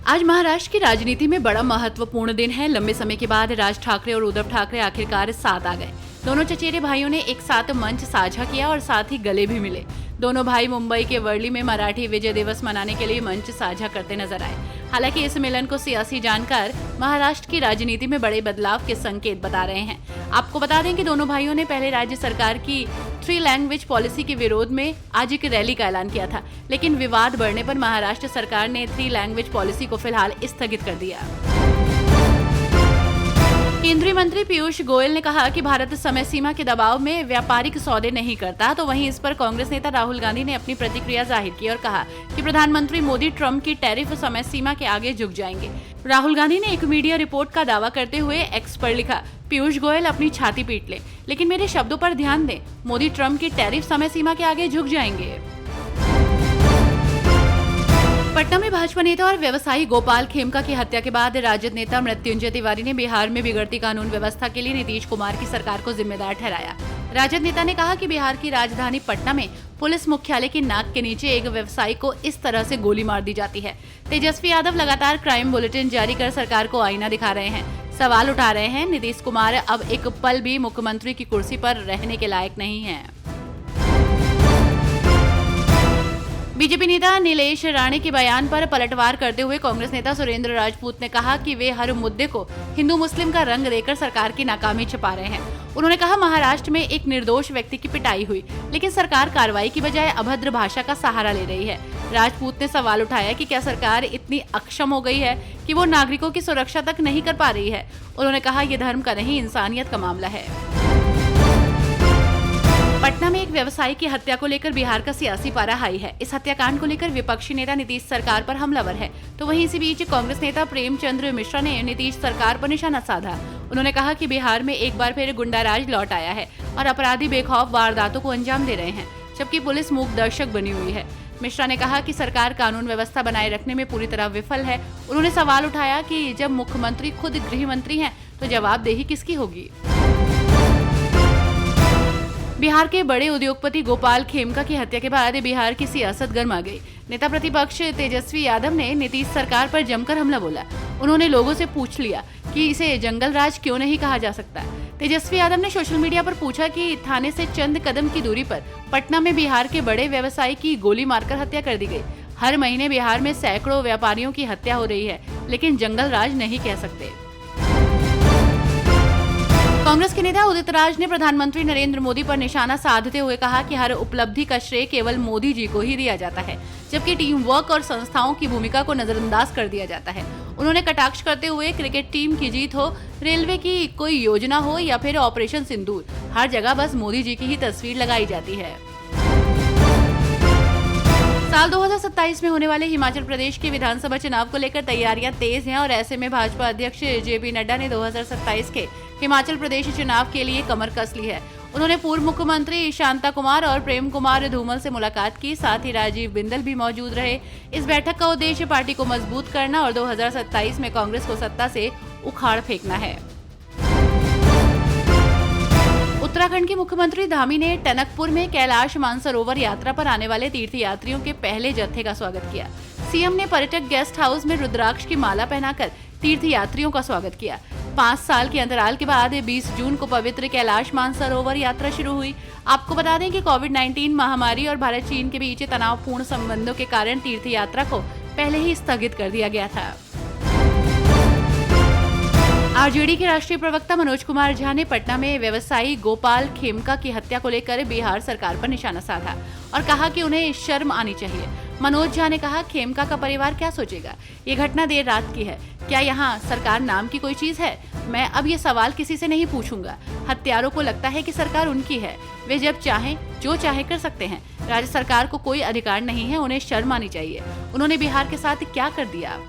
आज महाराष्ट्र की राजनीति में बड़ा महत्वपूर्ण दिन है। लंबे समय के बाद राज ठाकरे और उद्धव ठाकरे आखिरकार साथ आ गए। दोनों चचेरे भाइयों ने एक साथ मंच साझा किया और साथ ही गले भी मिले। दोनों भाई मुंबई के वर्ली में मराठी विजय दिवस मनाने के लिए मंच साझा करते नजर आए। हालांकि इस मिलन को सियासी जानकार महाराष्ट्र की राजनीति में बड़े बदलाव के संकेत बता रहे हैं। आपको बता दें कि दोनों भाइयों ने पहले राज्य सरकार की 3 लैंग्वेज पॉलिसी के विरोध में आज एक रैली का ऐलान किया था, लेकिन विवाद बढ़ने पर महाराष्ट्र सरकार ने 3 लैंग्वेज पॉलिसी को फिलहाल स्थगित कर दिया। केंद्रीय मंत्री पीयूष गोयल ने कहा कि भारत समय सीमा के दबाव में व्यापारिक सौदे नहीं करता, तो वहीं इस पर कांग्रेस नेता राहुल गांधी ने अपनी प्रतिक्रिया जाहिर की और कहा कि प्रधानमंत्री मोदी ट्रंप की टैरिफ समय सीमा के आगे झुक जाएंगे। राहुल गांधी ने एक मीडिया रिपोर्ट का दावा करते हुए एक्स पर लिखा, पीयूष गोयल अपनी छाती पीट ले, लेकिन मेरे शब्दों पर ध्यान दें, मोदी ट्रंप की टैरिफ समय सीमा के आगे झुक जाएंगे। पटना में भाजपा नेता और व्यवसायी गोपाल खेमका की हत्या के बाद राजद नेता मृत्युंजय तिवारी ने बिहार में बिगड़ती कानून व्यवस्था के लिए नीतीश कुमार की सरकार को जिम्मेदार ठहराया। राजद नेता ने कहा कि बिहार की राजधानी पटना में पुलिस मुख्यालय की नाक के नीचे एक व्यवसायी को इस तरह से गोली मार दी जाती है। तेजस्वी यादव लगातार क्राइम बुलेटिन जारी कर सरकार को आईना दिखा रहे हैं, सवाल उठा रहे हैं। नीतीश कुमार अब एक पल भी मुख्यमंत्री की कुर्सी पर रहने के लायक नहीं है। बीजेपी नेता नीलेश राणे के बयान पर पलटवार करते हुए कांग्रेस नेता सुरेंद्र राजपूत ने कहा कि वे हर मुद्दे को हिंदू मुस्लिम का रंग देकर सरकार की नाकामी छिपा रहे हैं। उन्होंने कहा, महाराष्ट्र में एक निर्दोष व्यक्ति की पिटाई हुई, लेकिन सरकार कार्रवाई की बजाय अभद्र भाषा का सहारा ले रही है। राजपूत ने सवाल उठाया कि क्या सरकार इतनी अक्षम हो गई है कि वो नागरिकों की सुरक्षा तक नहीं कर पा रही है। उन्होंने कहा, ये धर्म का नहीं, इंसानियत का मामला है। पटना में एक व्यवसायी की हत्या को लेकर बिहार का सियासी पारा हाई है। इस हत्याकांड को लेकर विपक्षी नेता नीतीश सरकार पर हमलावर है, तो वहीं इसी बीच कांग्रेस नेता प्रेमचंद्र मिश्रा ने नीतीश सरकार पर निशाना साधा। उन्होंने कहा कि बिहार में एक बार फिर गुंडाराज लौट आया है और अपराधी बेखौफ वारदातों को अंजाम दे रहे हैं, जबकि पुलिस मूक दर्शक बनी हुई है। मिश्रा ने कहा कि सरकार कानून व्यवस्था बनाए रखने में पूरी तरह विफल है। उन्होंने सवाल उठाया कि जब मुख्यमंत्री खुद गृह मंत्री हैं, तो जवाबदेही किसकी होगी। बिहार के बड़े उद्योगपति गोपाल खेमका की हत्या के बाद बिहार की सियासत गर्मा गई। नेता प्रतिपक्ष तेजस्वी यादव ने नीतीश सरकार पर जमकर हमला बोला। उन्होंने लोगों से पूछ लिया कि इसे जंगल राज क्यों नहीं कहा जा सकता। तेजस्वी यादव ने सोशल मीडिया पर पूछा कि थाने से चंद कदम की दूरी पर पटना में बिहार के बड़े व्यवसायी की गोली मारकर हत्या कर दी गई। हर महीने बिहार में सैकड़ों व्यापारियों की हत्या हो रही है, लेकिन जंगल राज नहीं कह सकते। कांग्रेस के नेता उदित राज ने प्रधानमंत्री नरेंद्र मोदी पर निशाना साधते हुए कहा कि हर उपलब्धि का श्रेय केवल मोदी जी को ही दिया जाता है, जबकि टीम वर्क और संस्थाओं की भूमिका को नजरअंदाज कर दिया जाता है। उन्होंने कटाक्ष करते हुए क्रिकेट टीम की जीत हो, रेलवे की कोई योजना हो या फिर ऑपरेशन सिंदूर, हर जगह बस मोदी जी की ही तस्वीर लगाई जाती है। साल 2027 में होने वाले हिमाचल प्रदेश के विधानसभा चुनाव को लेकर तैयारियां तेज हैं और ऐसे में भाजपा अध्यक्ष जेपी नड्डा ने 2027 के हिमाचल प्रदेश चुनाव के लिए कमर कस ली है। उन्होंने पूर्व मुख्यमंत्री शांता कुमार और प्रेम कुमार धूमल से मुलाकात की, साथ ही राजीव बिंदल भी मौजूद रहे। इस बैठक का उद्देश्य पार्टी को मजबूत करना और 2027 में कांग्रेस को सत्ता से उखाड़ फेंकना है। उत्तराखंड के मुख्यमंत्री धामी ने टनकपुर में कैलाश मानसरोवर यात्रा पर आने वाले तीर्थयात्रियों के पहले जत्थे का स्वागत किया। सीएम ने पर्यटक गेस्ट हाउस में रुद्राक्ष की माला पहनाकर तीर्थयात्रियों का स्वागत किया। 5 साल के अंतराल के बाद 20 जून को पवित्र कैलाश मानसरोवर यात्रा शुरू हुई। आपको बता दें कि कोविड-19 महामारी और भारत चीन के बीच तनावपूर्ण संबंधों के कारण तीर्थ यात्रा को पहले ही स्थगित कर दिया गया था। आरजेडी के राष्ट्रीय प्रवक्ता मनोज कुमार झा ने पटना में व्यवसायी गोपाल खेमका की हत्या को लेकर बिहार सरकार पर निशाना साधा और कहा कि उन्हें शर्म आनी चाहिए। मनोज झा ने कहा, खेमका का परिवार क्या सोचेगा? ये घटना देर रात की है, क्या यहाँ सरकार नाम की कोई चीज है? मैं अब ये सवाल किसी से नहीं पूछूंगा। हत्यारों को लगता है कि सरकार उनकी है, वे जब चाहें जो चाहे कर सकते हैं। राज्य सरकार को कोई अधिकार नहीं है, उन्हें शर्म आनी चाहिए। उन्होंने बिहार के साथ क्या कर दिया?